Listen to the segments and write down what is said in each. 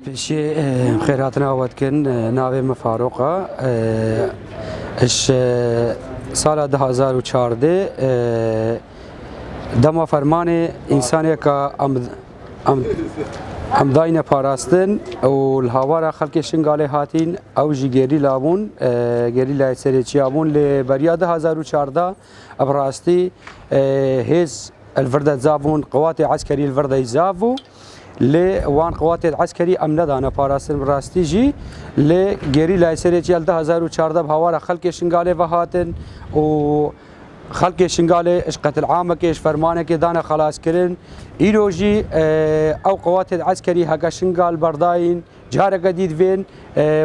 بشي خيراتنا ودكن ناوي مفاروقة اش سال 2014 دما فرمان انساني کا ام داینه پاراستن و الهوارا خلق شنگاله هاتین او جی گری لابون گری لای سریچیابون لبریا 2014 ابراستی هز الفرد زابون قوات عسكري الفرد يزافو لوان قوات العسكري امن دانا پاراستن براستي جي لغيري لاي سريچيال 2014 بهوارا خلق شنگاله وهاتن و خلق شنگاله اشقة العامة كيش فرمانه كي دانا خلاص كرن ايروجي او قوات العسكري هكا شنگال برداين جارة جديد فين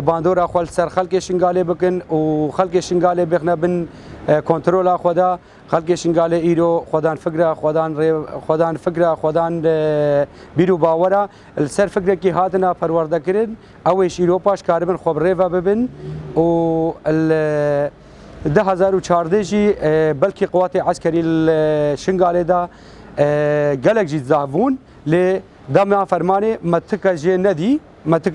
باندورا خول سر خلق شنگاله بكن و خلق شنگاله بخنا بن كنترول خدا خلق شنگاله ايرو خدان فكره خدان فكره خدان بيرو باورا السر فكره كي هاتنا پرورده كرن او شيرو باش كاربن خبره و ببن و 2014 جي بلكي قوات عسكري الشنگاله دا قلق جي زافون ل دما فرمانه متك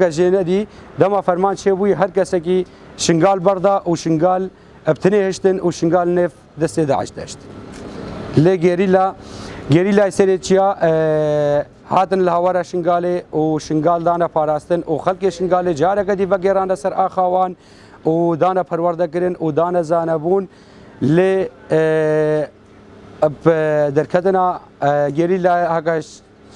جي ندي دما فرمان شوي هر کس کی شنگال بردا و شنگال ابتني هشتن و شنگال نف دست داعش داشت ل گيريلا سريچيا هاتن الهوارا شنگاله و شنگال دانا پاراستن و خلق شنگاله جاره کدي وغيران سر اخوان و دانا پرورده کرن و دانا زانبون ل درکتنا گيريلا هكا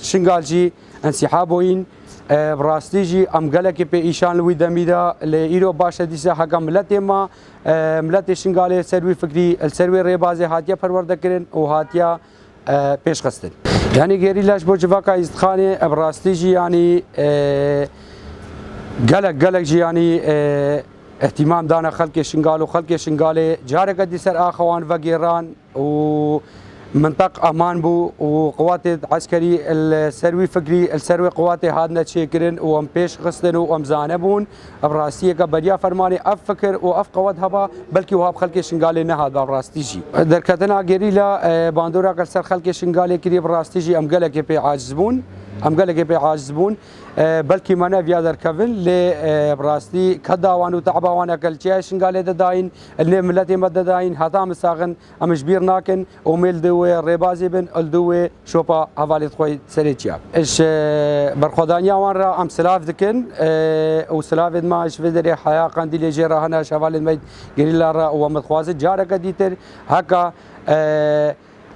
شنگال جي انسحابوين براستي جي ام قالك بي ايشان لوي دميدا لايرو باشا ديسا حق ملتي ما ملتي شنگاله سروي فكري السروي ريبازي هاتيا پرورده کرن و هاتيا پیش خستن يعني گيريلاش بو جواكا استخانه براستي جي يعني قالك جي يعني اهتمام دانا خلق شنگال و خلق شنگاله جاره قد سر اخوان وغيران و منطق امان بو وقوات عسكري السروي فكري السروي قوات هادنا تشيكرن وام بيش خستن وام زانبون ابراسيه كبريا فرماني اف فكر واف قوات هبا بلكي وهاب خلق شنگالي نهاد براستيجي دركتنا غيريلا باندورا كسر خلق شنگالي كري براستيجي ام قالك بي عاجزبون بلكي مانا بيادر كفن ل براستي كداوان وتعباوان اكلتشي شنگالي داين اللي ملتي مد داين هذا مساغن ام جبير ناكن وميل دوي ريبازي بن الدوي شوبا حوالي خوي سريتشا اش برخدانيا وان را ام سلاف دكن وسلاف ما اش فدري حياه قنديل جيرا هنا شوال ميد غريلا را ومتخواز جاره قديتر هكا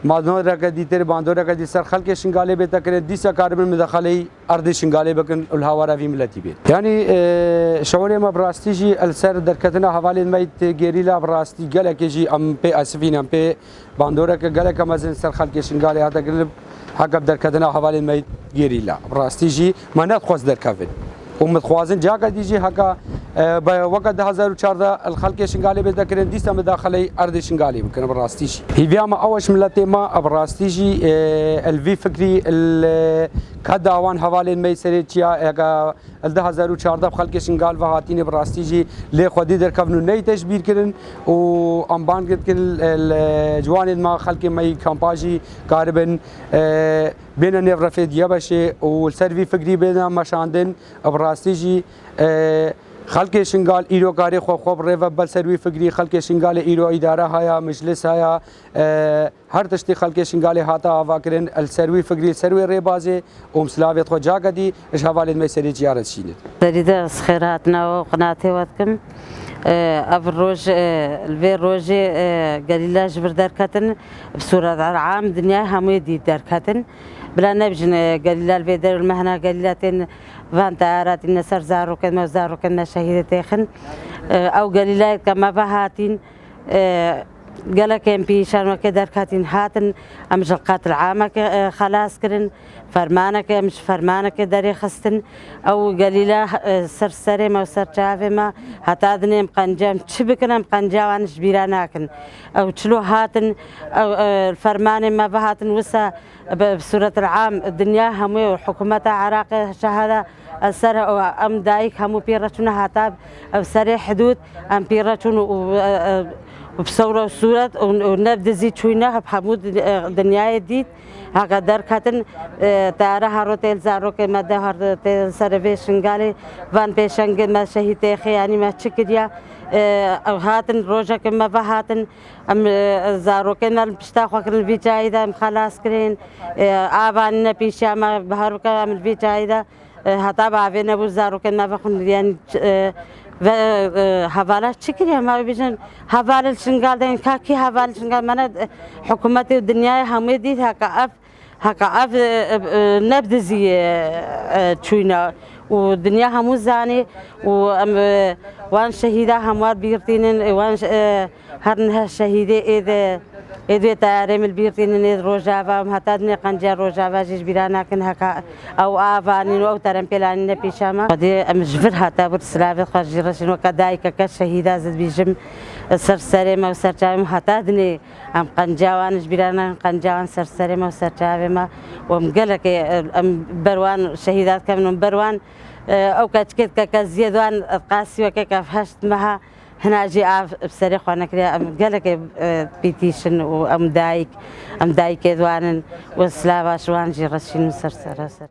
مادنور قديتر باندور قدي سر خلق شنگاله بتكر ديسا كاربن مدخلي ارض شنگاله بكن الهوارا في ملتي بيت يعني شعوري ما براستيجي السر دركتنا حوالي ميت غيريلا براستي قالك جي ام بي اسفين ام بي باندور قالك مازن سر خلق شنگاله هذا قلب حق دركتنا حوالي ميت غيريلا براستيجي ما نخوص دركفن ومتخوازن جاكا ديجي هكا بوقت 2014 الخلق شنگاله بذكرن ديسا مداخلي ارض شنگاله بكن براستيجي هي ما اوش ملتي ما براستيجي الفي فكري كداوان حوالي ميسريتيا هكا 2014 خلق شنگال وهاتين براستيجي لي خدي دركفنو ني تشبير كرن و امبان كن الجوان ما خلق مي كامباجي كاربن بين نفرفيد يبشي والسيرفي فكري بين مشاندن براستيجي خلق شنگال ایرو کاری خوب ریو بل سروی فکری خلق شنگال ایرو اداره هایا مجلس هایا هر تشتی خلق شنگال هاتا آوا کرن السروی فکری سروی ریبازه ومسلاویت خو جاگا دی اش حوالي میسری جیارت شینید دريده خيراتنا وقناتي واتكم الروج الفي روجي قليلا جبر دركتن بصورة العام دنيا همي دي دركتن بلا نبجن قليلا الفي در المهنة قليلاتين فانتا آرات النسر زارو كنا شهيدتيخن او قليلا كما بهاتين قال كان بيشان وكدر كاتين هاتن امجلقات العامة خلاص كرن فرمانك مش فرمانك داري خستن او قليلا سرسري ما سرچافي ما هتا دنيم قنجام تشبكنا مقنجاوان جبيراناكن او تشلو هاتن او الفرمان ما بهاتن وسا بصورة العام الدنيا همي وحكومة عراق شهادة السر ام دايك همو بيرتون هاتاب او سري حدود ام بيرتون وبصورة وصورة ونبذ زيت شوينا بحمود دنيا ديت هقدر كاتن تارا هاروتيل زاروك ما ده هاروتيل سيرفيشن قالي فان بيشنج ما شهيتي خياني ما تشكريا أو هاتن روجك ما بهاتن أم زاروكنا بشتاق وكر الفيجايدا خلاص كرين آبان بيشا ما بهاروك أم الفيجايدا هتا بعدين أبو زاروكنا بخون يعني هفالة شكريا ما بيجن هفالة شنقال دين كاكي هفالة شنقال منا حكومتي الدنيا هميدي هكا أف نبذ زي تشوينا والدنيا همو زاني وان شهيدة هموار بيرتينن وان هرنها شهيدة إذا تاريم البيرتينن إذ روجافا مهتادني قنجة روجافا جيش بيرانا كن هكا أو آفانين أو ترم بلانين بيشاما قدي أمجفر هتا برسلافي خرجيرشن وكدايكا كشهيدة زد بيجم سرسريما وسرجاوي مهتادني أم قنجاوان جبيرانا قنجاوان سرسريما وسرجاوي ما ومقلك أم بروان شهيدات كمن بروان أو كتكت كزيدوان قاسي وكفهشت معها هنا أجي بسري خوانا كريا أم قالك بيتيشن وأم دايك دوانن وسلافا شوان جي رشين سرسرة